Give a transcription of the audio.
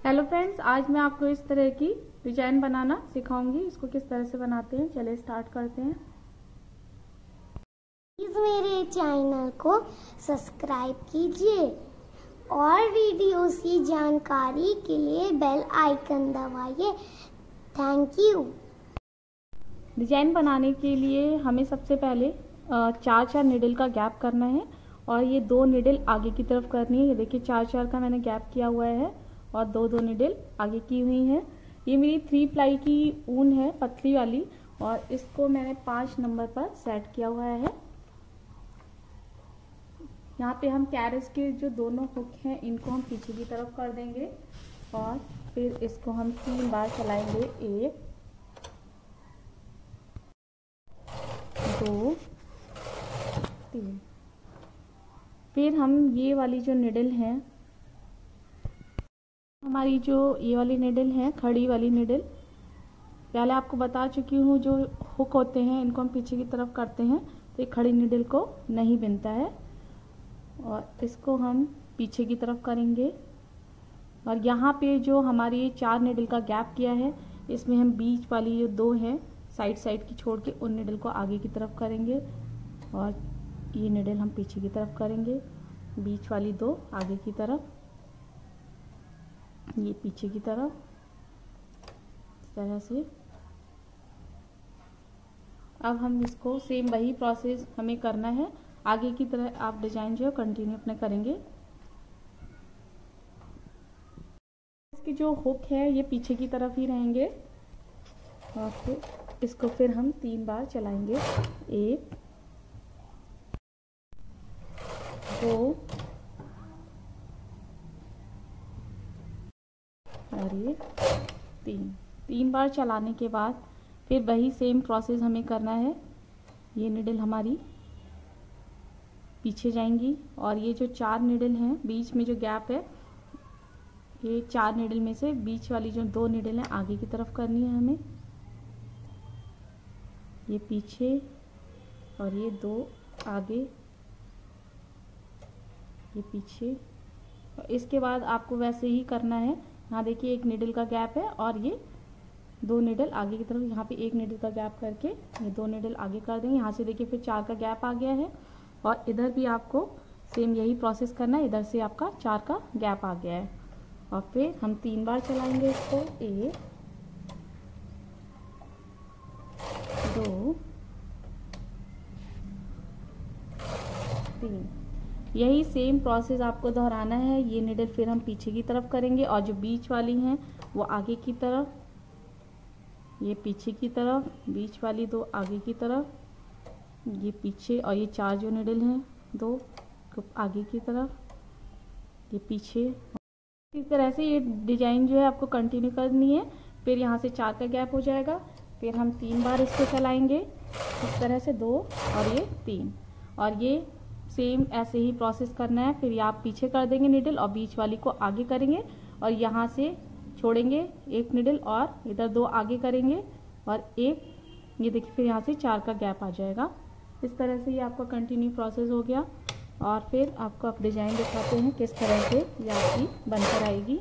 Hello friends, आज मैं आपको इस तरह की डिजाइन बनाना सिखाऊंगी। इसको किस तरह से बनाते हैं, चलिए स्टार्ट करते हैं। प्लीज मेरे चैनल को सब्सक्राइब कीजिए और वीडियोस की जानकारी के लिए बेल आइकन दबाइए। Thank you. डिजाइन बनाने के लिए हमें सबसे पहले चार निडल का गैप करना है और ये 2 निडल आगे की तरफ करनी है। ये देखिए चार का मैंने गैप किया हुआ है और दो निडल आगे की हुई हैं। ये मेरी 3 प्लाई की ऊन है, पतली वाली, और इसको मैंने 5 नंबर पर सेट किया हुआ है। यहाँ पे हम कैरेज के जो दोनों हुक हैं इनको हम पीछे की तरफ कर देंगे और फिर इसको हम 3 बार चलाएंगे। 1 2 3। फिर हम ये वाली जो निडल है, हमारी जो ये वाली निडल है, खड़ी वाली निडल, पहले आपको बता चुकी हूँ, जो हुक होते हैं इनको हम पीछे की तरफ करते हैं तो ये खड़ी निडल को नहीं बिनता है और इसको हम पीछे की तरफ करेंगे। और यहाँ पे जो हमारी 4 निडल का गैप किया है, इसमें हम बीच वाली जो 2 हैं साइड की छोड़ के उन निडल को आगे की तरफ करेंगे और ये निडल हम पीछे की तरफ करेंगे। बीच वाली 2 आगे की तरफ, ये पीछे की तरफ, इस तरह से। अब हम इसको सेम वही प्रोसेस हमें करना है, आगे की तरह आप डिजाइन जो है कंटिन्यू अपने करेंगे। इसकी जो हुक है ये पीछे की तरफ ही रहेंगे और फिर इसको फिर हम 3 बार चलाएंगे। 1 2 और ये 3 बार चलाने के बाद फिर वही सेम प्रोसेस हमें करना है। ये निडल हमारी पीछे जाएंगी और ये जो 4 निडल हैं, बीच में जो गैप है, ये 4 निडल में से बीच वाली जो 2 निडल हैं आगे की तरफ करनी है हमें। ये पीछे और ये 2 आगे, ये पीछे। और इसके बाद आपको वैसे ही करना है। यहाँ देखिए एक निडल का गैप है और ये 2 निडल आगे की तरफ, यहाँ पे 1 निडल का गैप करके ये 2 निडल आगे कर देंगे। यहाँ से देखिए फिर 4 का गैप आ गया है और इधर भी आपको सेम यही प्रोसेस करना है। इधर से आपका 4 का गैप आ गया है और फिर हम 3 बार चलाएंगे इसको। 1 2 3। यही सेम प्रोसेस आपको दोहराना है। ये निडल फिर हम पीछे की तरफ करेंगे और जो बीच वाली हैं वो आगे की तरफ, ये पीछे की तरफ, बीच वाली 2 आगे की तरफ, ये पीछे, और ये 4 जो निडल हैं 2 आगे की तरफ, ये पीछे। इस तरह से ये डिजाइन जो है आपको कंटिन्यू करनी है। फिर यहाँ से 4 का गैप हो जाएगा, फिर हम 3 बार इसको चलाएंगे इस तरह से, 2 और ये 3, और ये सेम ऐसे ही प्रोसेस करना है। फिर ये आप पीछे कर देंगे निडल और बीच वाली को आगे करेंगे और यहाँ से छोड़ेंगे 1 निडल और इधर 2 आगे करेंगे और 1, ये देखिए फिर यहाँ से 4 का गैप आ जाएगा। इस तरह से ये आपका कंटिन्यू प्रोसेस हो गया और फिर आपको आप डिजाइन दिखाते हैं किस तरह से ये आपकी बनकर आएगी।